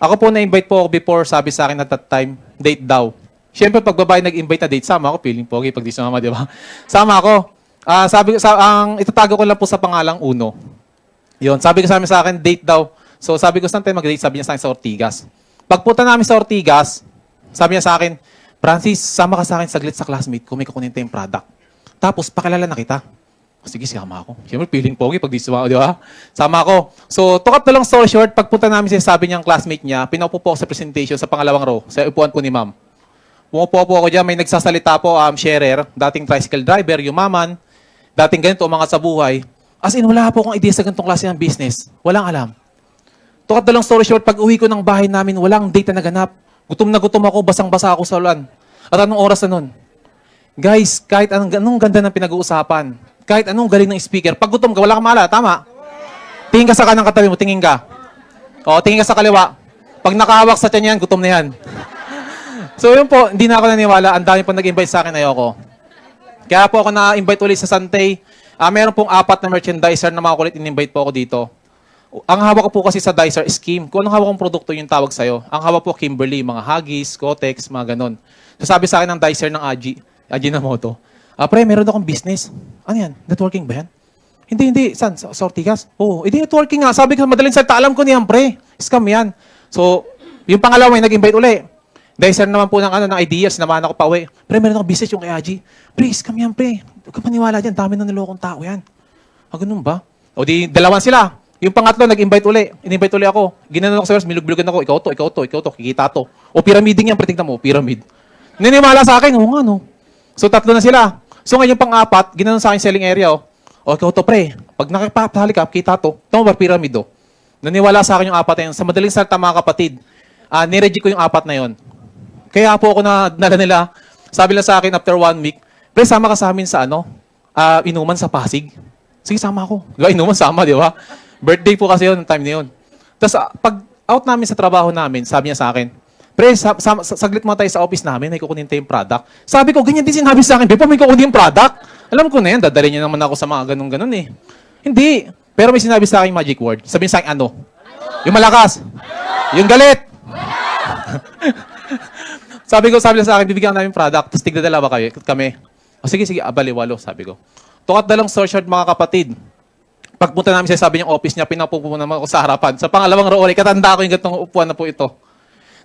Ako po na-invite po ako before, sabi sa akin at that time, date daw. Siyempre, pag babae nag-invite na date, sama ako, feeling pogi pag di sumama, di ba? Sama ako. Ang itatago ko lang po sa pangalang Uno. Yun, sabi ko sa akin, date daw. So sabi ko, saan tayo mag-date? Sabi niya sa akin sa Ortigas. Pagpunta namin sa Ortigas, sabi niya sa akin, Francis, sama ka sa akin saglit sa classmate ko, may kukunin tayong product. Tapos, pakilala na kita. Sige, sama ako. Siyempre, feeling pogi pag di sumama, di ba? Sama ako. So, to cut na lang story short, pagpunta namin sabi niyang classmate niya, pinaupo po ako sa presentation sa pangalawang row, sa upuan po ni ma'am. Pumupo po ako dyan, may nagsasalita po, sharer, dating tricycle driver, yumaman, dating ganito, umangat sa buhay. As in, wala po akong idea sa ganitong klase ng business. Walang alam. To cut na lang story short, pag uwi ko ng bahay namin, walang data na ganap. Gutom na gutom ako, basang-basa ako sa ulan. At anong oras na nun? Guys, kahit anong ganda ng pinag-uusapan, kahit anong galing ng speaker, pag gutom ka, wala kang maala, tama? Tingin ka sa kanang katabi mo, tingin ka. O, tingin ka sa kaliwa. Pag nakahawak sa tiyan yan, gutom na yan. So yun po, hindi na ako naniwala. Ang dami po nag-invite sa akin, ayoko. Kaya po ako na-invite ulit sa Santay. Meron pong 4 na merchandiser na mga kulit, in-invite po ako dito. Ang hawak ko po kasi sa dicer, scheme. Kung anong hawak kong produkto yung tawag sa'yo. Ang hawak po, Kimberly, mga Huggies, Kotex, mga ganon. So sabi sa akin ng dicer ng Ajinomoto, pre, meron akong business. Ano yan? Networking ba yan? Hindi. Saan? Sa Ortigas? Oo. Hindi networking nga. Sabi ko, madaling salita, alam ko niyan, pre. Scam yan. So, yung pangalawa, may nag-invite uli. Dicer naman po ng ideas, naman ako pa uwi. Pre, meron akong business yung kay Aji. Pre, scam yan, pre. Huwag ka maniwala dyan. Dami na nilokong tao yan. Ganun ba? O di, dalawan sila. Yung pangatlo, nag-invite uli. In-invite uli ako. Ginanon ako sa bilog-bilogan ako. Ikaw to. Kikita to. O pyramiding yan, pre, tignan mo. Pyramid. Nanimala sa akin. Oo nga, no. So, 3 na sila. So, ngayon yung pang-4, ginanon sa akin selling area, oh. O, ikaw to, pre. Pag nakipahali ka, kita to. Ito ba, pyramid, oh. Naniwala sa akin yung 4 na yun. Sa madaling salita, mga kapatid, nireject ko yung 4 na yun. Kaya po ako nala nila. Sabi lang sa akin, after 1 week, pre, sama ka sa amin sa inuman sa Pasig. Sige, sama ako. Inuman, sama, di ba? Birthday po kasi yun, time na yun. Tapos, pag out namin sa trabaho namin, sabi niya sa akin, pre, saglit mo tayo sa office namin, may kukunin tayong product. Sabi ko, ganyan din sinabi sa akin, Bepo, may kukunin yung product. Alam ko na yan, dadalhin niya naman ako sa mga ganun-ganun eh. Hindi. Pero may sinabi sa akin magic word. Sabihin sa akin, ano? Yung malakas. Yung galit. sabi lang sa akin, bibigyan namin product, tapos tigdadalawa kami. O sige, baliwalo, sabi ko. Tukat na lang short mga kapatid. Pagpunta namin sabi niyang office niya, pinapupo naman ako sa harapan. Sa pangalawang row, katanda ko yung gatong upuan na po ito.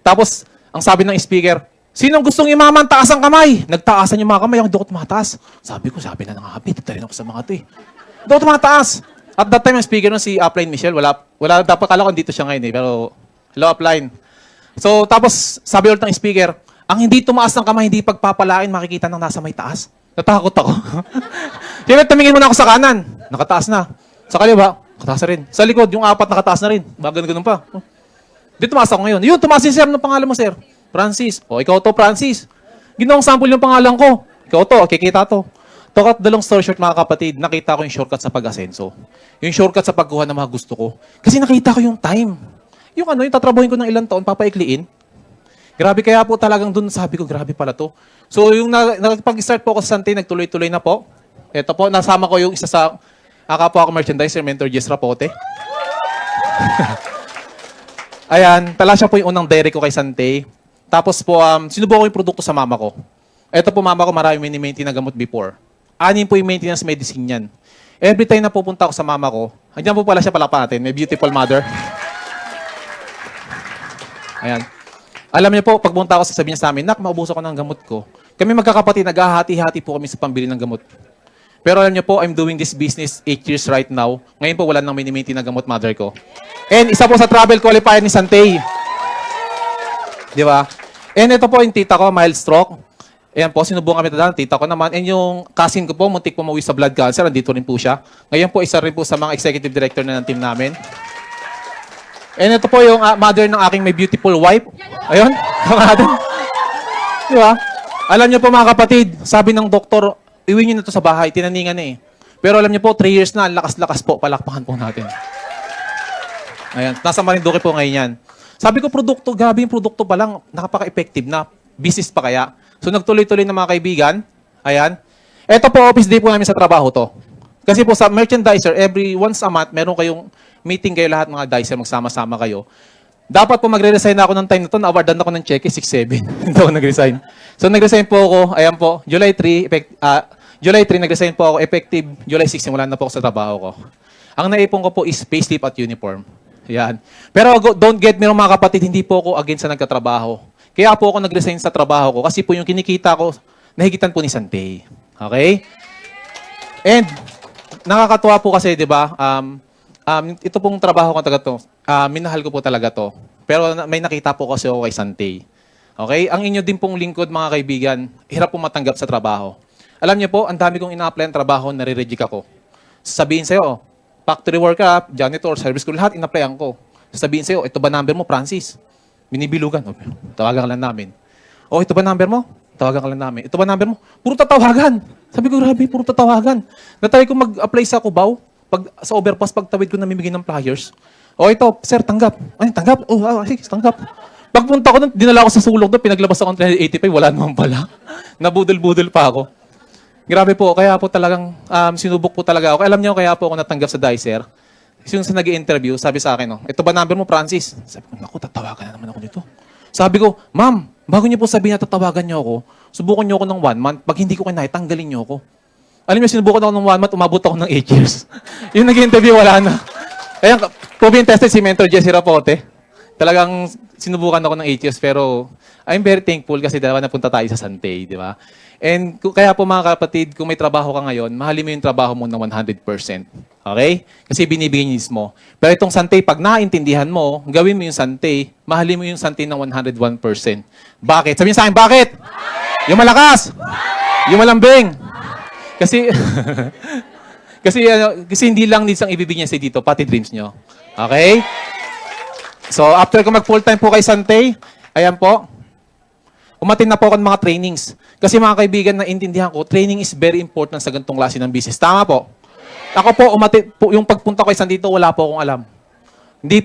Tapos, ang sabi ng speaker, sinong gustong imaman, taas ang kamay? Nagtaasan yung mga kamay, ang dokot mataas. Sabi na nga, tatalin ako sa mga ito eh. Dokot mataas. At that time, yung speaker nun, si Upline Michelle, wala dapat kala ko dito siya ngayon eh, pero hello Upline. So, tapos, sabi ulit ng speaker, ang hindi tumaas ng kamay, hindi pagpapalain, makikita ng nasa may taas. Natakot ako. Siyempre, tumingin muna ako sa kanan. Nakataas na. Sa kaliwa, nakataas na rin. Sa likod, yung 4 nakataas na rin. Ganun pa. Di tumaas ako ngayon. Yun, tumaas si sir. Anong pangalan mo, sir? Francis. O, ikaw to, Francis. Ginawang sample yung pangalan ko. Ikaw to, kikita to. Tokat dalong story short, mga kapatid, nakita ko yung shortcut sa pag-asenso. Yung shortcut sa pagkuha ng mga gusto ko. Kasi nakita ko yung time. Yung tatrabuhin ko ng ilang taon, papaikliin. Grabe, kaya po talagang dun, sabi ko, grabe pala to. So, yung pag-start po ako sa Santay, nagtuloy-tuloy na po. Ito po, nasama ko yung isa sa kapwa ako merchandiser, Mentor Jess Rapote. Ayan, siya po yung unang dairy ko kay Santay. Tapos po, sinubukan ko yung produkto sa mama ko. Ito po, mama ko, marami mini-maintain na gamot before. 6 po yung maintenance medicine niyan. Every time na pupunta ako sa mama ko, andyan po pala siya, palakpan natin, may beautiful mother. Ayan. Alam niyo po, pagpunta ako, sasabihin niya sa amin, nak, maubos ako ng gamot ko. Kami magkakapatid, naghahati-hati po kami sa pambili ng gamot. Pero alam niyo po, I'm doing this business 8 years right now. Ngayon po, wala nang mini-maintain na gamot mother ko. And isa po sa travel qualifier ni Santay. Di ba? And ito po yung tita ko, mild stroke. Ayan po, sinubukan kami ito, tita ko naman. And yung cousin ko po, muntik pumawi sa blood cancer. Andito rin po siya. Ngayon po, isa rin po sa mga executive director na ng team namin. And ito po yung mother ng aking may beautiful wife. Ayun. Di ba? Alam niyo po mga kapatid, sabi ng doktor, iwi niyo na ito sa bahay, tinaningan na eh. Pero alam niyo po, 3 years na, lakas-lakas po, palakpakan po natin. Ayan, nasa Marinduque po ngayon yan. Sabi ko, produkto, gabi yung produkto pa lang, nakapaka-effective na, business pa kaya. So nagtuloy-tuloy na mga kaibigan, ayan. Ito po, office day po namin sa trabaho to. Kasi po sa merchandiser, every once a month, meron kayong meeting kayo lahat mga dicer, magsama-sama kayo. Dapat po magre-resign ako ng time na to, na-awardan ako ng cheque, 6-7. Hindi ako nag-resign. So nag-resign po ako, ayan po, July 3, nag-resign po ako, effective July 6, wala na po ako sa trabaho ko. Ang naipon ko po is payslip at uniform. Yan. Pero don't get me wrong mga kapatid, hindi po ako against sa nagkatrabaho. Kaya po ako nag-resign sa trabaho ko kasi po yung kinikita ko, nahigitan po ni Santay. Okay? And, nakakatuwa po kasi, di ba, ito pong trabaho ko talaga to, minahal ko po talaga to. Pero may nakita po kasi ako kay Santay. Okay? Ang inyo din pong lingkod, mga kaibigan, hirap po matanggap sa trabaho. Alam niyo po, ang dami kong ina-apply ng trabaho, nare-reject ako. Sasabihin sa'yo, factory worker, janitor, service crew, lahat in-applyan ko. Sasabihin sa'yo, ito ba number mo, Francis? Binibilugan. Okay. Tawagan ka lang namin. Oh, ito ba number mo? Tawagan ka lang namin. Ito ba number mo? Puro tatawagan. Sabi ko, grabe, puro tatawagan. Natry ko mag-apply sa Cubao. Sa overpass, pagtawid ko namimigay ng flyers. Oh, ito, sir, tanggap. Ay, tanggap. Oh, sige, tanggap. Pagpunta ko doon, dinala ko sa sulok doon, pinaglabas ako ng 385, wala naman pala. Nabudol-budol pa ako. Grabe po, kaya po talagang sinubok po talaga ako. Alam niyo, kaya po ako natanggap sa Dicer. Yung sa nag-i-interview, sabi sa akin, ito ba number mo, Francis? Sabi ko, naku, tatawagan na naman ako dito. Sabi ko, ma'am, bago niyo po sabihin na tatawagan niyo ako, subukan niyo ako ng 1 month. Pag hindi ko kinaya, tanggalin niyo ako. Alam niyo, sinubukan ako ng 1 month, umabot ako ng 8 years. Yung nag-i-interview, wala na. Kaya, po being tested si Mentor Jesse Rapote. Talagang sinubukan ako ng 8 years, pero I'm very thankful kasi dalawa napunta tayo sa Santay, di ba? And kaya po mga kapatid, kung may trabaho ka ngayon, mahalin mo yung trabaho mo ng 100%. Okay? Kasi binibigay niyo mo. Pero itong Santay, pag naintindihan mo, gawin mo yung Santay, mahalin mo yung Santay ng 101%. Bakit? Sabihin sa akin, bakit? Yung malakas! Yung malambing! Kasi, kasi hindi lang needs ang ibibigay niya sa dito, pati dreams niyo. Okay? So, after ko mag full-time po kay Santay, ayan po, umatin na po ako ng mga trainings. Kasi mga kaibigan, naintindihan ko, training is very important sa ganitong klase ng business. Tama po? Ako po, yung pagpunta ko isang dito, wala po akong alam.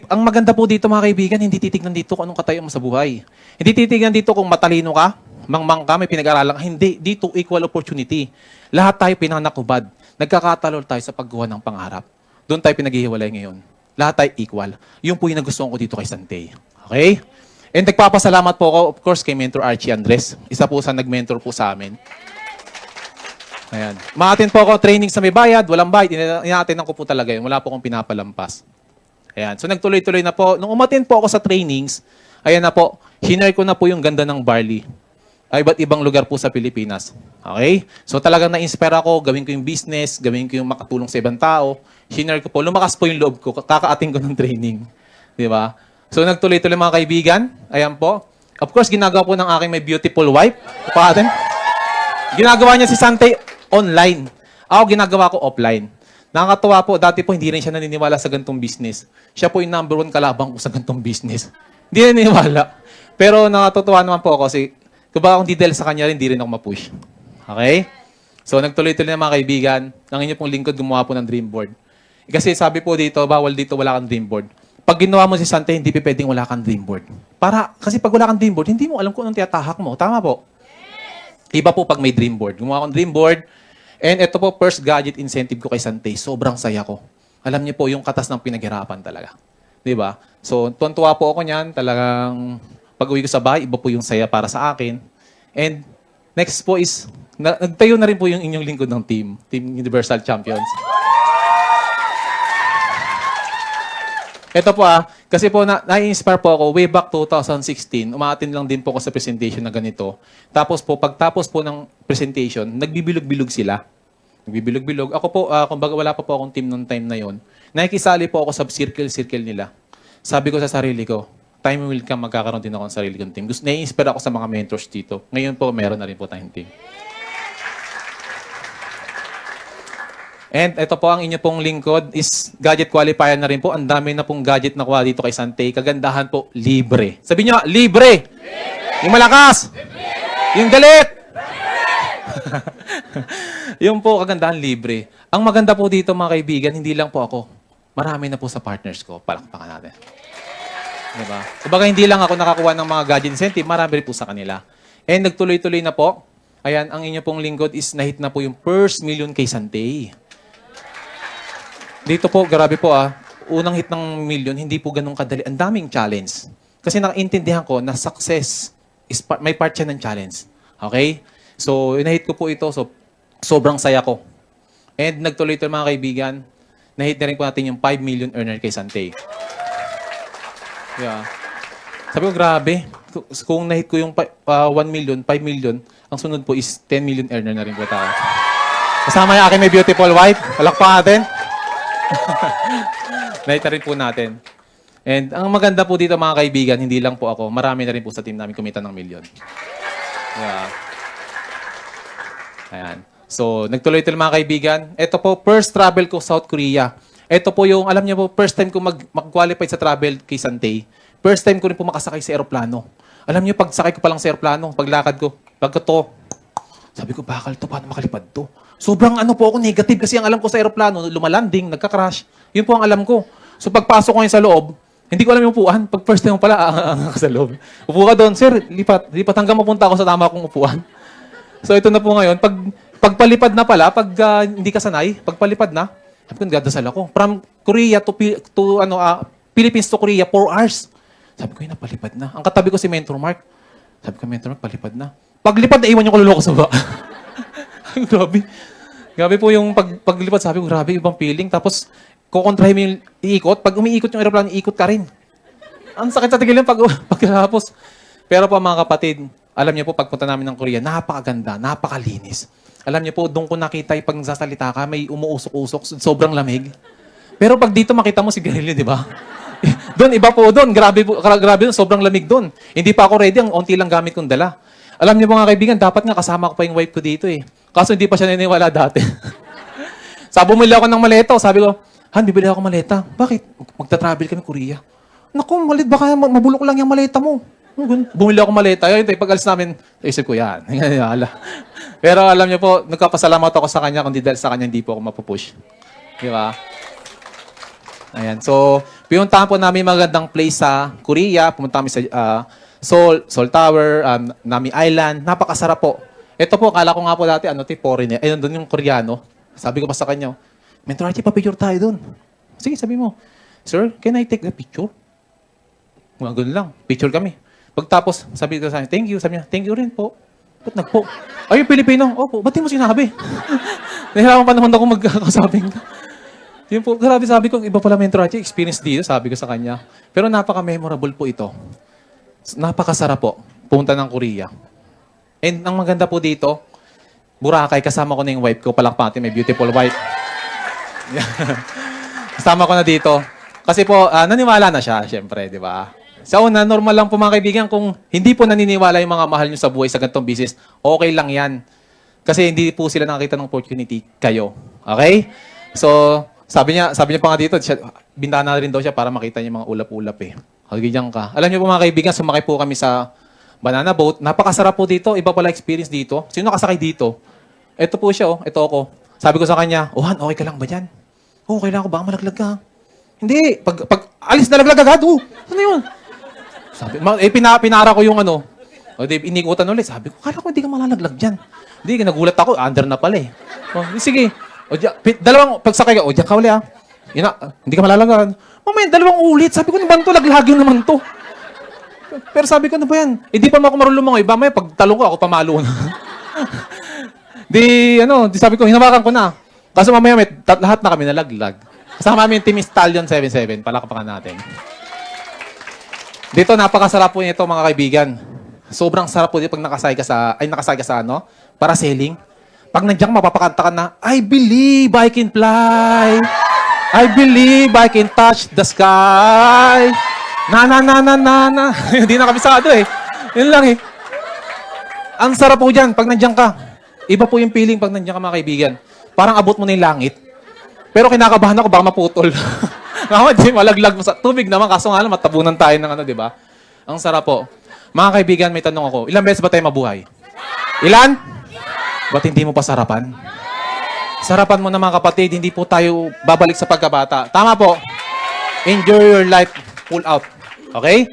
Ang maganda po dito mga kaibigan, hindi titignan dito kung anong katayo mo sa buhay. Hindi titignan dito kung matalino ka, mangmang ka, may pinag-aralan ka. Hindi, dito equal opportunity. Lahat tayo pinanakubad. Nagkakatalol tayo sa paggawa ng pangarap. Doon tayo pinaghihiwalay ngayon. Lahat tayo equal. Yung po yung nagustuhan ko dito kay Santay. Okay? And nagpapasalamat po ako, of course, kay Mentor Archie Andres. Isa po sa nag-mentor po sa amin. Ayan. Maatin po ako training sa may bayad, walang bayad. Inaatinan ko po talaga yun. Wala po akong pinapalampas. Ayan. So nagtuloy-tuloy na po. Nung umatin po ako sa trainings, ayan na po, hinare ko na po yung ganda ng barley. Ay, iba't ibang lugar po sa Pilipinas. Okay? So talagang na-inspire ako, gawin ko yung business, gawin ko yung makatulong sa ibang tao. Hinare ko po, lumakas po yung loob ko, kakaating ko ng training. Di ba? So nagtuloy-tuloy mga kaibigan. Ayan po. Of course, ginagawa po ng aking may beautiful wife. Patin. Ginagawa niya si Santay online. Ako ginagawa ko offline. Nakakatuwa po, dati po hindi rin siya naniniwala sa gantong business. Siya po yung number 1 kalabang ko sa gantong business. Hindi naniniwala. Pero nakatutuwa naman po ako kasi kung ba akong detail sa kanya rin, hindi rin ako ma-push. Okay? So nagtuloy-tuloy na mga kaibigan. Ang inyo pong lingkod gumawa po ng dream board. Kasi sabi po dito, bawal dito wala kang dream board. Pag ginawa mo si Santay, hindi pwedeng wala kang dream board. Kasi pag wala kang dream board, hindi mo alam kung anong tiyatahak mo. Tama po? Yes. Iba po pag may dream board. Gumawa akong dream board. And ito po, first gadget incentive ko kay Santay. Sobrang saya ko. Alam niyo po, yung katas ng pinaghirapan talaga. Di ba? So, tuwan-tuwa po ako niyan. Talagang pag-uwi ko sa bahay, iba po yung saya para sa akin. And next po is, nagtayo na rin po yung inyong lingkod ng Team Universal Champions. Ito po kasi po na-inspire po ako way back 2016. Umaattend lang din po ako sa presentation na ganito. Tapos po, pagtapos po ng presentation, nagbibilog-bilog sila. Nagbibilog-bilog. Ako po, kumbaga wala pa po akong team noong time na yon. Nakikisali po ako sa circle nila. Sabi ko sa sarili ko, time will come, magkakaroon din ako ng sarili kong team. Na-inspire ako sa mga mentors dito. Ngayon po, meron na rin po tayong team. And ito po ang inyo pong lingkod is gadget qualifier na rin po. Ang dami na pong gadget na kuha dito kay Santay. Kagandahan po, libre. Sabi nyo, libre! Libre! Yung malakas! Libre! Yung galit! Yung po, kagandahan, libre. Ang maganda po dito mga kaibigan, hindi lang po ako. Marami na po sa partners ko. Palakpakan natin. Diba? Kumbaga hindi lang ako nakakuha ng mga gadget incentive, marami rin po sa kanila. And nagtuloy-tuloy na po. Ayan, ang inyo pong lingkod is nahit na po yung first million kay Santay. Dito po, grabe po unang hit ng million, hindi po ganun kadali. Ang daming challenge. Kasi nakaintindihan ko na success is may part siya ng challenge. Okay? So, na-hit ko po ito. So, sobrang saya ko. And nagtuloy ito mga kaibigan. Na-hit na rin po natin yung 5 million earner kay Sante. Yeah. Sabi ko, grabe. Kung na-hit ko yung 1 million, 5 million, ang sunod po is 10 million earner na rin po tayo. Kasama yung aking may beautiful wife. Palakpakan natin. Na-hit na rin po natin. And ang maganda po dito mga kaibigan, hindi lang po ako, marami na rin po sa team namin kumita ng million. Yeah. Ayan. So, nagtuloy-tuloy mga kaibigan. Ito po, first travel ko South Korea. Ito po yung, alam niyo po, first time ko mag-qualify sa travel kay Sante. First time ko rin po makasakay sa aeroplano. Alam niyo, pagsakay ko pa lang sa aeroplano, paglakad ko, pagkato, sabi ko, bakal to, paano makalipad to? Sobrang ano po ako, negative kasi ang alam ko sa aeroplano, lumalanding, nagka-crash. Yun po ang alam ko. So, pagpasok ko yun sa loob, hindi ko alam yung upuan. Pag first time mo pala, sa loob. Upo ka doon, sir, lipat hanggang mapunta ako sa tama kong upuan. So, ito na po ngayon. Pagpalipad na pala, hindi ka sanay, pagpalipad na, sabi ko, nagdadasal ako. From Korea to Philippines to Korea, 4 hours. Sabi ko, napalipad na. Ang katabi ko si Mentor Mark. Sabi ko, Mentor Mark, palipad na. Paglipad, naiwan yung kaluluwa ko sa baba. Grabe. Grabe po yung paglipad. Sabi ko, grabe, ibang feeling. Tapos, kukontrahin mo yung iikot. Pag umiikot yung aeroplano, iikot ka rin. Ang sakit sa tigil yung pagkatapos. Pero po mga kapatid, alam niyo po, pagpunta namin ng Korea, napakaganda, napakalinis. Alam niyo po, doon ko nakita yung pag nagsasalita ka, may umuusok-usok, sobrang lamig. Pero pag dito makita mo si sigarilyo, di ba? Doon, iba po doon. Grabe doon, sobrang lamig doon. Hindi pa ako ready, ang onti lang gamit kong dala. Alam niyo mga kaibigan, dapat nga kasama ko pa yung wife ko dito eh. Kaso hindi pa siya naniniwala dati. Sabi, bumili ako ng maleta. Sabi ko, Han, bibili ako maleta. Bakit? Magta-travel kami Korea. Naku, malit baka mabulok lang yung maleta mo. Bumili ako maleta. Ayun, pag-alis namin, isip ko yan. Pero alam niyo po, nagkapasalamat ako sa kanya, kundi dahil sa kanya hindi po ako mapupush. Di ba? Ayan. So, pinuntahan po namin magandang place sa Korea. Pumunta kami sa Seoul Tower, Nami Island. Napakasarap po. Ito po, kala ko nga po dati, foreigner. Ayun, doon yung Koreano. Sabi ko pa sa kanya, Mentor Archie, pa-picture tayo doon. Sige, sabi mo, Sir, can I take the picture? Mga ganun lang. Picture kami. Pagtapos, sabi ko sa kanya, thank you. Sabi niya, thank you rin po. Ba't nagpo? Ay, yung Pilipino. Opo, ba't di mo sinabi? Nahirapan pa naman ako magkakasabing. Yun po, grabe sabi ko, iba pala Mentor Archie, experience dito, sabi ko sa kanya. Pero napaka-memorable po ito. Napakasarap po, pumunta ng Korea. And ang maganda po dito, Boracay, kasama ko na yung wife ko, palakpatin, may beautiful wife. Kasama ko na dito. Kasi po, naniwala na siya, syempre, di ba? Sa una, normal lang po mga kaibigan, kung hindi po naniniwala yung mga mahal nyo sa buhay sa ganitong business, okay lang yan. Kasi hindi po sila nakakita ng opportunity kayo. Okay? So, sabi niya pa nga dito, bintana rin daw siya para makita niya yung mga ulap-ulap eh. Hagigyan ka. Alam niyo po mga kaibigan, sumakay po kami sa banana boat. Napakasarap po dito. Iba pala experience dito. Sino nakasakay dito? Ito po siya, oh. Ito ako. Sabi ko sa kanya, Han, okay ka lang ba dyan? Okay lang ako. Baka malaglag ka. Hindi. Pag alis na laglag agad. Ano yun? Sabi, pinara ko yung ano. O, inikutan ulit. Sabi ko, kala ko hindi ka malalaglag dyan. Hindi, nagulat ako. Under na pala eh. Sige. Dalawang pagsakay ka. Diyan ka uli ah. Hindi ka malalaglag. Mamaya, dalawang ulit. Sabi ko, ano ba ito? Laglagyo naman to. Pero sabi ko, ano ba yan? Hindi pa ako marunong lumangoy. Mamaya, pag talong ko, ako pamalo na. di sabi ko, hinawakan ko na. Kaso mamaya, lahat na kami nalaglag. Kasama namin yung Team Stallion 77. Palakapakan natin. Dito, napakasarap po nito, mga kaibigan. Sobrang sarap po dito pag nakasay ka sa parasailing. Pag nandiyan, mapapakanta ka na, I believe I can fly. I believe I can touch the sky. Na. Hindi na kabisado eh. Yun lang eh. Ang sarap po dyan pag nandiyan ka. Iba po yung feeling pag nandiyan ka, mga kaibigan. Parang abot mo na yung langit. Pero kinakabahan ako, baka maputol. Hindi, malaglag mo sa tubig naman. Kaso nga lang, matabunan tayo ng di ba? Ang sarap po. Mga kaibigan, may tanong ako. Ilang beses ba tayo mabuhay? Ilan? Ba't hindi mo pa sarapan? Sarapan mo na mga kapatid, hindi po tayo babalik sa pagkabata. Tama po. Enjoy your life full out. Okay?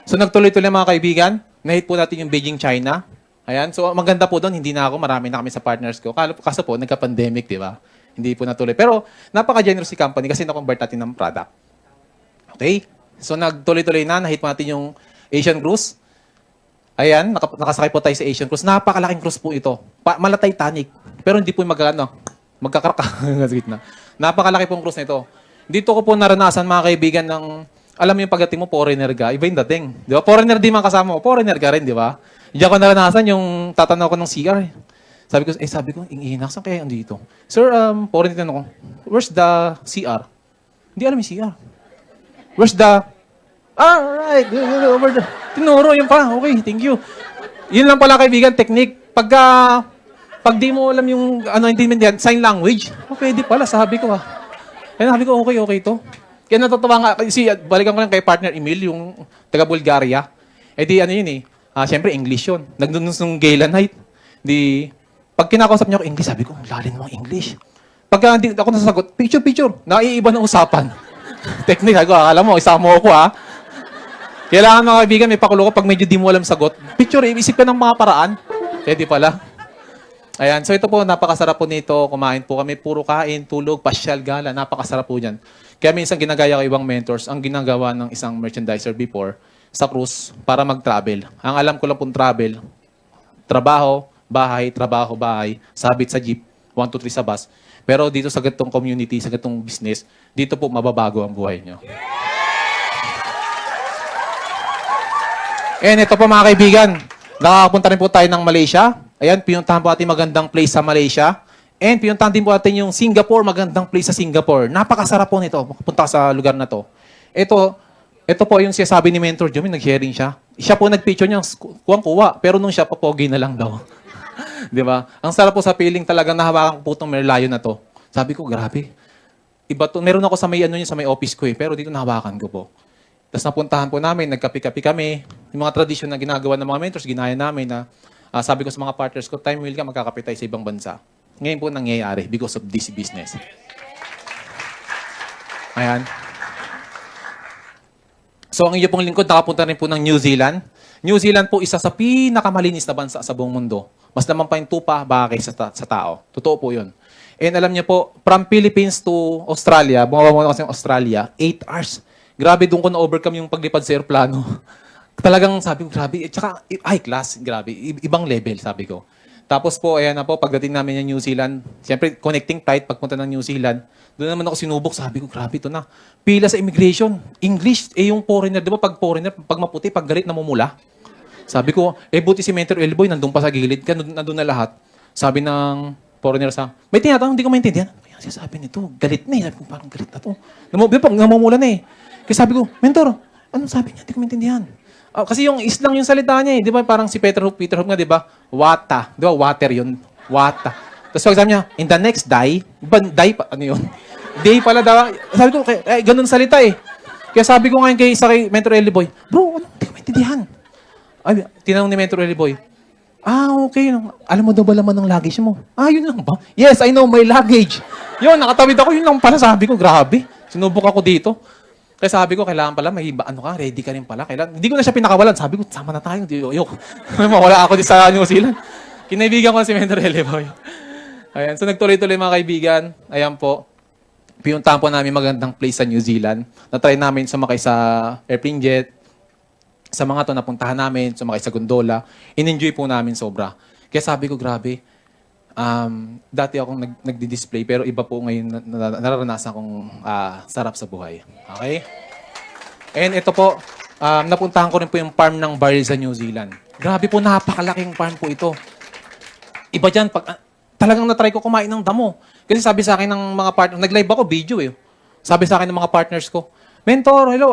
So nagtuloy-tuloy mga kaibigan. Na-hit po natin yung Beijing, China. Ayan. So maganda po doon, hindi na ako, marami na kami sa partners ko. Kaso po, nagka-pandemic, di ba? Hindi po natuloy. Pero napaka-generous si company kasi na-convert natin ng product. Okay? So nagtuloy-tuloy na, nahit natin yung Asian Cruise. Ayan, nakasakay po tayo sa Asian Cruise. Napakalaking cruise po ito. Mala Titanic. Pero hindi po yung magkakaraka sa gitna. Napakalaki pong cruise nito. Dito ko po naranasan mga kaibigan ng, alam mo yung pagdating mo, foreigner ka, iba yung dating. Di ba? Foreigner di man kasama mo, foreigner ka rin, di ba? Hindi ako naranasan yung tatanaw ko ng CR. Sabi ko, ingina, saan kaya andito? Sir, foreigner ko, where's the CR? Hindi alam yung CR. Where's the... right. Over the... Tinuro, yun pa. Okay, thank you. Yun lang pala kaibigan, technique. Pag di mo alam yung, hindi man yan, sign language, pwede pala, sabi ko Kaya sabi ko, okay to. Kaya natutuwa nga, kasi balikan ko lang kay partner Emil, yung taga Bulgaria. Di yun siyempre English yun. Nagdunus nung gala night. Pag kinakausap niya ako English, sabi ko, lalim ng English. Pagka hindi ako nasasagot, picture, naiiba ng usapan. Technique, sabi ko, akala mo, isama mo ako Kailangan mga kaibigan, may pakulo ko pag medyo di mo alam sagot. Picture, isip ka ng mga paraan. Di pala. Ayan, so ito po, napakasarap po nito. Kumain po kami, puro kain, tulog, pasyal, gala. Napakasarap po yan. Kaya minsan ginagaya ko ibang mentors, ang ginagawa ng isang merchandiser before sa cruise para mag-travel. Ang alam ko lang pong travel, trabaho, bahay, sabit sa jeep, 1, 2, 3 sa bus. Pero dito sa gatong community, sa gatong business, dito po mababago ang buhay nyo. And ito po mga kaibigan, nakakapunta rin po tayo ng Malaysia. Ayan, pinuntahan po natin magandang place sa Malaysia. And pinuntahan din po natin yung Singapore, magandang place sa Singapore. Napakasarap po nito, punta sa lugar na to. Ito po yung sinasabi ni Mentor Joey, nag-sharing siya. Siya po nag-picture niya, kuwang-kuwa, pero nung siya papogi na lang daw. Di ba? Ang sarap po sa feeling talagang nahawakan ko po itong Merlion na to. Sabi ko, grabe. Iba to, meron ako sa may, sa may office ko pero dito nahawakan ko po. Tapos napuntahan po namin, nagkapi-kapi kami. Yung mga tradisyon na ginagawa ng mga mentors, ginaya namin na sabi ko sa mga partners ko, time will ka, magkakape tayo sa ibang bansa. Ngayon po nangyayari because of this business. Ayan. So ang iyo pong lingkod, nakapunta rin po ng New Zealand. New Zealand po isa sa pinakamalinis na bansa sa buong mundo. Mas naman pa yung tupa baka sa tao. Totoo po yun. And alam niyo po, from Philippines to Australia, bumaba kasi ng Australia, 8 hours. Grabe, doon ko na-overcome yung paglipad sa aeroplano. Talagang sabi ko, grabe. At saka, high class, grabe. Ibang level, sabi ko. Tapos po, ayan na po, pagdating namin ng New Zealand, siyempre, connecting flight, pagpunta ng New Zealand, doon naman ako sinubok, sabi ko, grabe ito na. Pila sa immigration. English, yung foreigner, di ba, pag foreigner, pag maputi, pag galit, namumula. Sabi ko, buti si Mentor Elboy, nandun pa sa gilid, nandun na lahat. Sabi ng foreigner may tinatanong, hindi ko maintindihan. Ano siya sabi nito? Galit na eh. Sabi ko, parang galit na to. Namumula na eh. Kaya sabi ko, Mentor, anong sabi niya? Hindi ko maintindihan. Kasi yung islang yung salita niya eh. Di ba parang si Peter Hope nga, di ba? Wata. Di ba? Water yun. Wata. Tapos pag sabi niya, in the next day, day pa, ano yun? Day pala daw. Sabi ko, ganun salita eh. Kaya sabi ko ngayon kay Mentor Elboy, bro, ano? Hindi ko maintindihan. Tinanong ni Mentor Elboy, okay. Alam mo daw ba laman ng luggage mo? Yun lang ba? Yes, I know my luggage. Yun, nakatawid ako. Yun lang pala. Sabi ko, grabe. Sinubok ako dito. Kaya sabi ko, kailangan pala, ready ka rin pala. Hindi ko na siya pinakawalan. Sabi ko, sama na tayo. Ayoko. Mawala ako din sa New Zealand. Kinaibigan ko na si Mentor Elboy. Ayan. So, nagtuloy-tuloy mga kaibigan. Ayan po. Pinuntahan po namin magandang place sa New Zealand. Na-try namin sumakay sa airplane jet. Sa mga to napuntahan namin, sumakay sa gondola. In-enjoy po namin sobra. Kaya sabi ko, grabe. Dati akong nagdi-display, pero iba po ngayon nararanasan kong sarap sa buhay. Okay? And ito po, napuntahan ko rin po yung farm ng baril sa New Zealand. Grabe po, napakalaking farm po ito. Iba dyan, talagang natry ko kumain ng damo. Kasi sabi sa akin ng mga partners, nag-live ako, video eh. Sabi sa akin ng mga partners ko, Mentor, hello,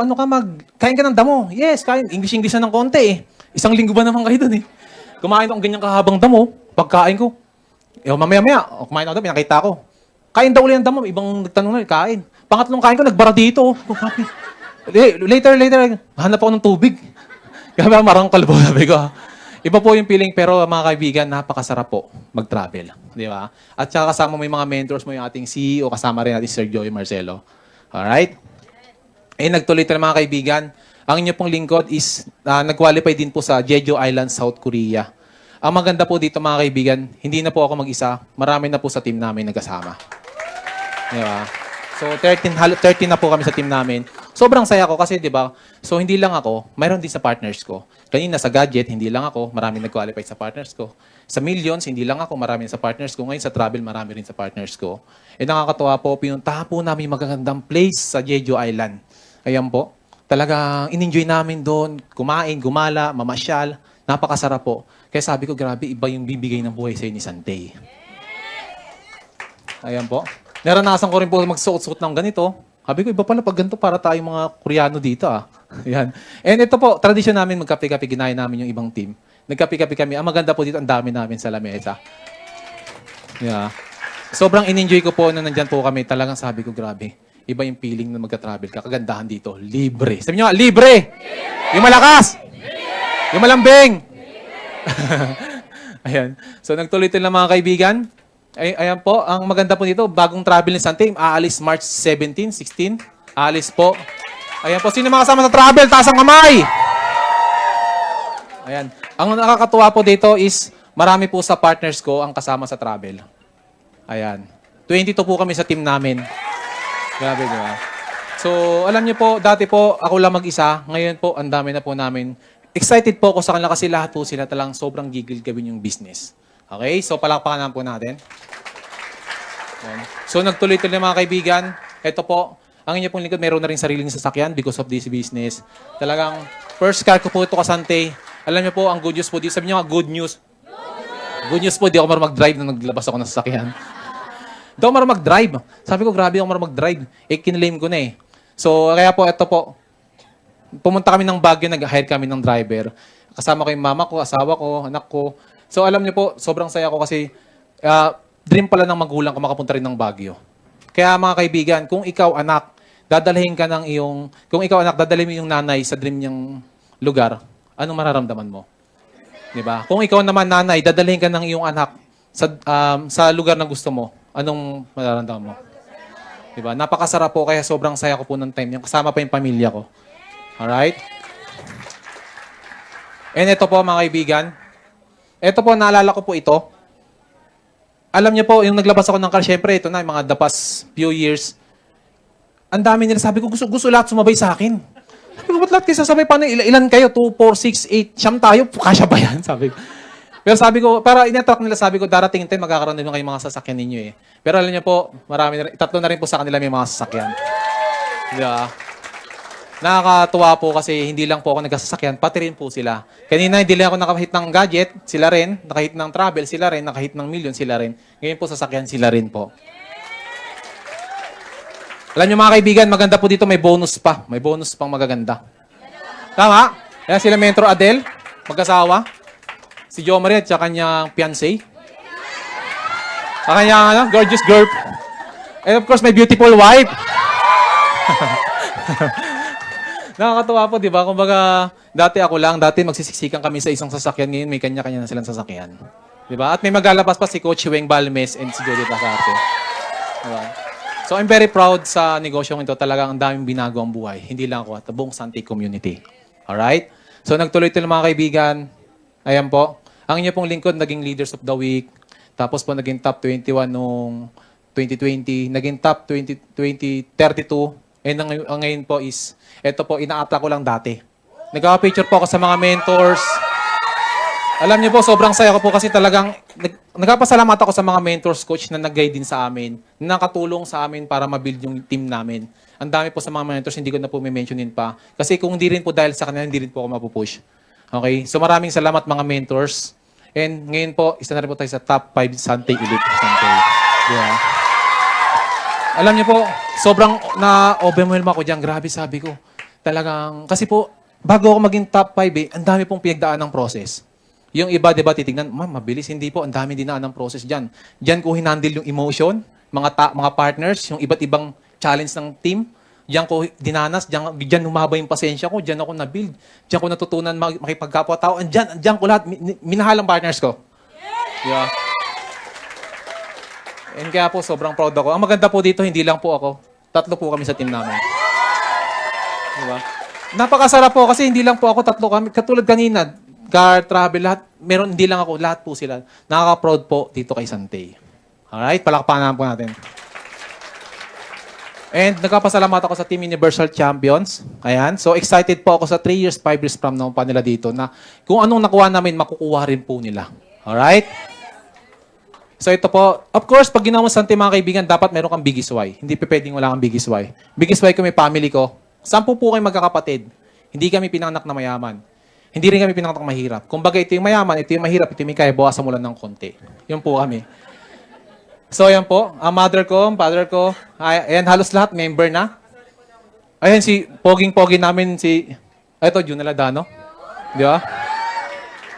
kain ka ng damo? Yes, kain. English na ng konti eh. 1 linggo ba naman kayo dun eh. Kumain ako ng ganyang kahabang damo, pagkain ko. Mamaya-maya, kumain ako doon, pinakita ko. Kain daw ulit ng damo, ibang nagtanong na, kain. Pangatlong kain ko, nagbara dito. Later, hanap ako ng tubig. Kaya marang kalbo, sabi ko. Iba po yung feeling, pero mga kaibigan, napakasarap po mag-travel. Di ba? At saka kasama mo yung mga mentors mo, yung ating CEO, kasama rin natin si Sir Joey Marcelo. Alright? Nagtuloy-tuloy mga kaibigan. Ang inyo pong lingkod is nag-qualify din po sa Jeju Island, South Korea. Ang maganda po dito mga kaibigan, hindi na po ako mag-isa. Marami na po sa team namin nagkasama. Di ba? So 13 na po kami sa team namin. sobrang saya ko kasi, di ba, so hindi lang ako, mayroon din sa partners ko. Kanina sa gadget, hindi lang ako, marami nag-qualify sa partners ko. Sa millions, hindi lang ako, marami sa partners ko. Ngayon sa travel, marami rin sa partners ko. Nakakatuwa po, pinuntahan po namin magagandang place sa Jeju Island. Ayan po. Talagang in-enjoy namin doon, kumain, gumala, mamasyal. Napakasarap po. Kaya sabi ko, grabe, iba yung bibigay ng buhay sa'yo ni Santay. Ayan po. Naranasan ko rin po magsuot-suot ng ganito. Sabi ko, iba pala pag ganito para tayong mga Koreano dito ah. Ayan. And ito po, tradisyon namin, magkape-kape, ginaya namin yung ibang team. Nagkape-kape kami. Ang maganda po dito, ang dami namin sa lamesa. Yeah. Sobrang in-enjoy ko po nung nandyan po kami. Talagang sabi ko, grabe. Iba yung feeling na magka-travel ka. Kagandahan dito, libre. Sabi nyo nga, libre! Yung malakas! Yung malambing! Ayan. So, nagtuloy-tuloy lang mga kaibigan. Ayan po, ang maganda po dito, bagong travel ni Santay, aalis March 17, 16. Aalis po. Ayan po, sino mga kasama sa travel? Taas ang kamay! Ayan. Ang nakakatuwa po dito is, marami po sa partners ko ang kasama sa travel. Ayan. 22 po kami sa team namin. Grabe, di ba? So, alam niyo po, dati po, ako lang mag-isa. Ngayon po, ang dami na po namin. Excited po ako sa kanila kasi lahat po sila talang sobrang gigil gawin yung business. Okay? So, palakpakan po natin. Ayan. So, nagtuloy-tuloy mga kaibigan. Ito po, ang inyo pong lingkod, meron na rin sariling sasakyan because of this business. Talagang, first car ko po ito kasante. Alam niyo po, ang good news po dito. Sabi niyo nga, good news. Good news po, di ako marunong mag-drive nung naglabas ako ng sasakyan. Di ako marunong mag-drive. Sabi ko, grabe ako marunong mag-drive. Kinlaim ko na eh. So, kaya po, ito po. Pumunta kami ng Baguio, nag-hire kami ng driver. Kasama ko yung mama ko, asawa ko, anak ko. So, alam niyo po, sobrang saya ko kasi dream pala ng magulang ko makapunta rin ng Baguio. Kaya mga kaibigan, kung ikaw anak, dadalhin ka ng iyong, kung ikaw anak, dadalhin mo yung nanay sa dream niyang lugar, anong mararamdaman mo? Diba? Kung ikaw naman nanay, dadalhin ka ng iyong anak sa lugar na gusto mo, anong mararamdaman mo? Diba? Napakasarap po, kaya sobrang saya ko po ng time niya. Kasama pa yung pamilya ko. Alright? And ito po mga kaibigan, ito po, naalala ko po ito. Alam niyo po, yung naglabas ako ng car, syempre, ito na, yung mga the past few years, ang dami nila, sabi ko, gusto lahat sumabay sa akin. Sabi ko, ba't lahat kayo sasabay? Paano, ilan kayo? 2, 4, 6, 8, siyam tayo? Kasya ba yan? Sabi ko. Pero sabi ko, para in-attract nila, sabi ko, darating din, magkakaroon din kayo mga sasakyan ninyo eh. Pero alam niyo po, marami na rin, 3 na rin po sa kanila may mga sasakyan. Diba? Nakakatuwa po kasi hindi lang po ako nagkasasakyan, pati rin po sila. Kanina hindi lang ako nakahit ng gadget, sila rin. Nakahit ng travel, sila rin. Nakahit ng million, sila rin. Ngayon po sasakyan, sila rin po. Alam niyo mga kaibigan, maganda po dito, may bonus pa. May bonus pang magaganda. Tama? Yan sila Mentro Adel, mag-asawa. Si Jo Marie at kanyang fiancé. Kanyang gorgeous girl. And of course, my beautiful wife. Nakakatuwa po, di ba? Kumbaga, dati ako lang, dati magsisiksikan kami sa isang sasakyan. Ngayon, may kanya-kanya na silang sasakyan. Di ba? At may maglalabas pa si Coach Weng Balmes and si Judith Asarte. Di ba? So, I'm very proud sa negosyong ito. Talagang ang daming binago ang buhay. Hindi lang ako at the buong Santay community. Alright? So, nagtuloy-tuloy mga kaibigan. Ayan po. Ang inyo pong lingkod, naging Leaders of the Week. Tapos po, naging top 21 noong 2020. Naging top 2032. And ang ngayon po is, ito po, ina-attract ko lang dati. Nagkaka-picture po ako sa mga mentors. Alam niyo po, sobrang saya ko po kasi talagang, nagpapasalamat ako sa mga mentors, coach na nag-guide din sa amin, na nakatulong sa amin para ma-build yung team namin. Ang dami po sa mga mentors, hindi ko na po may mentionin pa. Kasi kung hindi rin po dahil sa kanila, hindi rin po ako mapupush. Okay? So maraming salamat mga mentors. And ngayon po, isa na rin po tayo sa top 5 Santay Elite Santay. Yeah. Alam niyo po, sobrang na-overwhelm ako dyan. Grabe, sabi ko. Talagang, kasi po, bago ako maging top 5 ang dami pong pinagdaan ng process. Yung iba, di ba, titignan, mabilis, hindi po, ang dami dinaan ng process dyan. Dyan ko hinandle yung emotion, mga partners, yung iba't ibang challenge ng team. Diyan ko dinanas, diyan humaba yung pasensya ko, diyan ako na-build. Diyan ko natutunan makipagkapwa-tao. Diyan ko lahat, minahal ang partners ko. Yeah. And kaya po, sobrang proud ako. Ang maganda po dito, hindi lang po ako. 3 po kami sa team namin. Diba? Napakasarap po kasi hindi lang po ako, 3 kami. Katulad kanina, car, travel, lahat. Meron, hindi lang ako, lahat po sila. Nakaka-proud po dito kay Santay. Alright, palakpakan po natin. And nagpapasalamat ako sa Team Universal Champions. Ayan. So excited po ako sa 3 years, 5 years from now pa nila dito na kung anong nakuha namin, makukuha rin po nila. Alright? So ito po, of course, pag ginawa mo sa mga kaibigan, dapat meron kang biggest why. Hindi pa pwedeng wala kang biggest why. Biggest why ko may family ko. 10 po kayo magkakapatid. Hindi kami pinanganak na mayaman. Hindi rin kami pinanganak na mahirap. Kumbaga ito yung mayaman, ito yung mahirap, ito yung may kaya, bawasan mo lang ng konti. Yun po kami. So, ayan po. Ang mother ko, ang father ko. Ayan, halos lahat member na. Ayan, si poging-pogi namin, si... Ito, Jun Aladano. Di ba?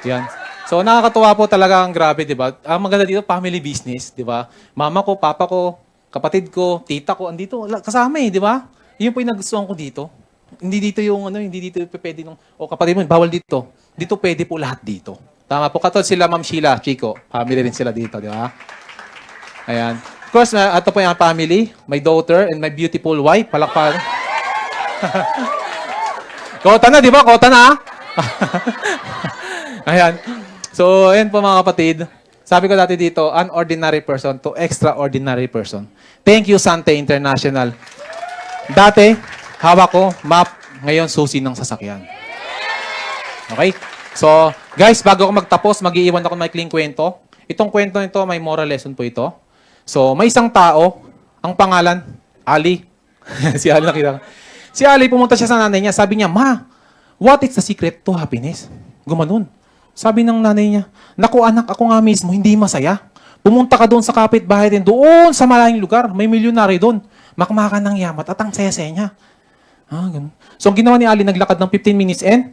Yan. So, nakakatuwa po talaga ang grabe, di ba? Ang maganda dito, family business, di ba? Mama ko, papa ko, kapatid ko, tita ko, andito, kasama eh, di ba? Yun po yung nagustuhan ko dito. Hindi dito yung, hindi dito pwede nung, kapatid mo, bawal dito. Dito pwede po lahat dito. Tama po. Katulad sila, Ma'am Sheila, Chico. Family rin sila dito, di ba? Ayan. Of course, ito po yung family. My daughter and my beautiful wife. Palakpan. Kota na, di ba? Kota na, Ayan. So, ayan po mga kapatid. Sabi ko dati dito, an ordinary person to extraordinary person. Thank you, Sante International. Dati, hawak ko, map. Ngayon, susi ng sasakyan. Okay? So, guys, bago ako magtapos, mag-iiwan ako ng maikling kwento. Itong kwento nito, may moral lesson po ito. So, may isang tao, ang pangalan, Ali. Si Ali nakita. Si Ali, pumunta siya sa nanay niya. Sabi niya, Ma, what is the secret to happiness? Gumanon. Sabi ng nanay niya, naku anak, ako nga mismo, hindi masaya. Pumunta ka doon sa kapitbahay din, doon sa malayong lugar. May milyonary doon. Makmakan ng yamat at ang saya-saya niya. Ganun. So, ang ginawa ni Ali, naglakad ng 15 minutes and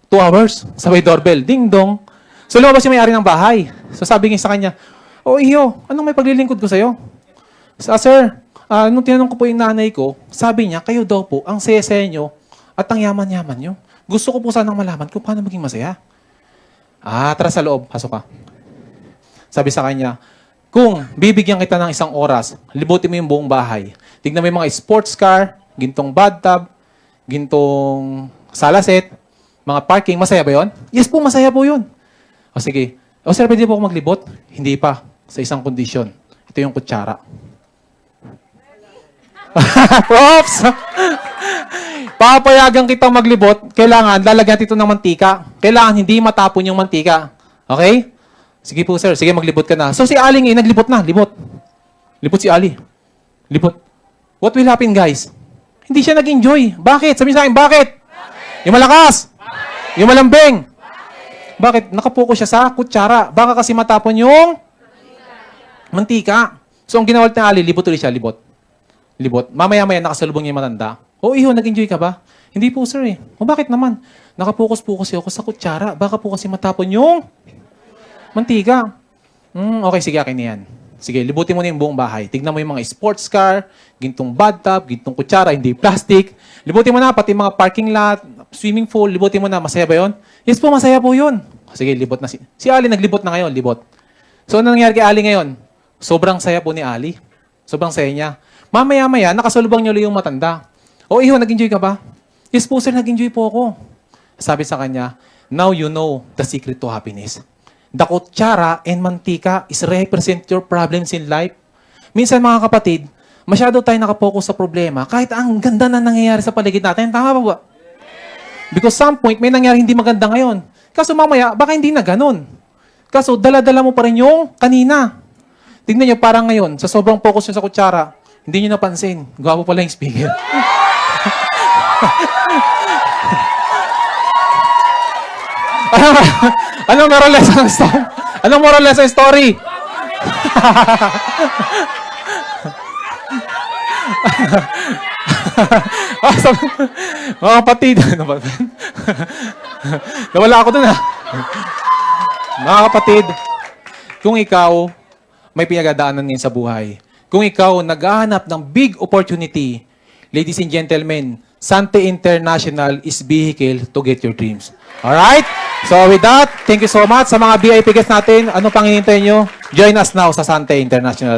2 hours. Sabay doorbell. Ding dong. So, lumabas yung may-ari ng bahay. So, sabi niya sa kanya, iyo, anong may paglilingkod ko sa'yo? Sir, nung tinanong ko po yung nanay ko, sabi niya, kayo daw po, ang saya-saya nyo at ang yaman-yaman nyo. Gusto ko po sanang malaman kung paano maging masaya. Tara sa loob, pasok ka. Sabi sa kanya, kung bibigyan kita ng 1 oras, libutin mo yung buong bahay. Tignan mo yung mga sports car, gintong bathtub, gintong salaset, mga parking, masaya ba yun? Yes po, masaya po yun. Sige. Sir, pwede po ako maglibot? Hindi pa. Sa isang kondisyon. Ito yung kutsara. Props! Papayagan kita maglibot, kailangan lalagyan ito ng mantika. Kailangan hindi matapon yung mantika. Okay? Sige po, sir. Sige, maglibot ka na. So, si Aling naglibot na. Libot. Libot si Ali. Libot. What will happen, guys? Hindi siya nag-enjoy. Bakit? Sabihin sa akin, bakit? Yung malakas? Yung malambing? Bakit? Nakapokus siya sa kutsara. Baka kasi matapon yung mantika. So, ang ginawa ni Ali, libot ulit siya, libot. Libot. Mamaya-maya, nakasalubong niya yung matanda. Iho, nag-enjoy ka ba? Hindi po, sir eh. Bakit naman? Nakapokus po kasi ako sa kutsara. Baka po kasi matapon yung mantika. Okay, sige, akin yan. Sige, libutin mo na yung buong bahay. Tignan mo yung mga sports car, gintong bathtub, gintong kutsara, hindi plastic. Libutin mo na, pati mga parking lot, swimming pool, libutin mo na. Masaya ba yun? Yes po, masaya po yun. Sige, libot na si Ali naglibot na ngayon, libot. So, ano nangyari kay Ali ngayon? Sobrang saya po ni Ali. Sobrang saya niya. Mamaya-maya, nakasalubang niyo yung matanda. Iho, nag-enjoy ka ba? Yes po, sir, nag-enjoy po ako. Sabi sa kanya, now you know the secret to happiness. The kutsara and mantika is represent your problems in life. Minsan, mga kapatid, masyado tayo nakapokus sa problema kahit ang ganda na nangyayari sa paligid natin. Tama ba ba? Because some point, may nangyari hindi maganda ngayon. Kaso mamaya, baka hindi na ganun. Kaso, dala-dala mo pa rin yung kanina. Tignan nyo, parang ngayon, sa sobrang focus nyo sa kutsara, hindi nyo napansin. Gwapo pala yung speaker. Anong moral lesson story? Anong moral lesson story? Mga kapatid. Nawala ako dun Mga kapatid, kung ikaw may pinagdadaanan ngayon sa buhay, kung ikaw naghahanap ng big opportunity, ladies and gentlemen, Sante International is vehicle to get your dreams. Alright? So with that, thank you so much. Sa mga VIP guests natin, ano pang hinihintay nyo? Join us now sa Sante International.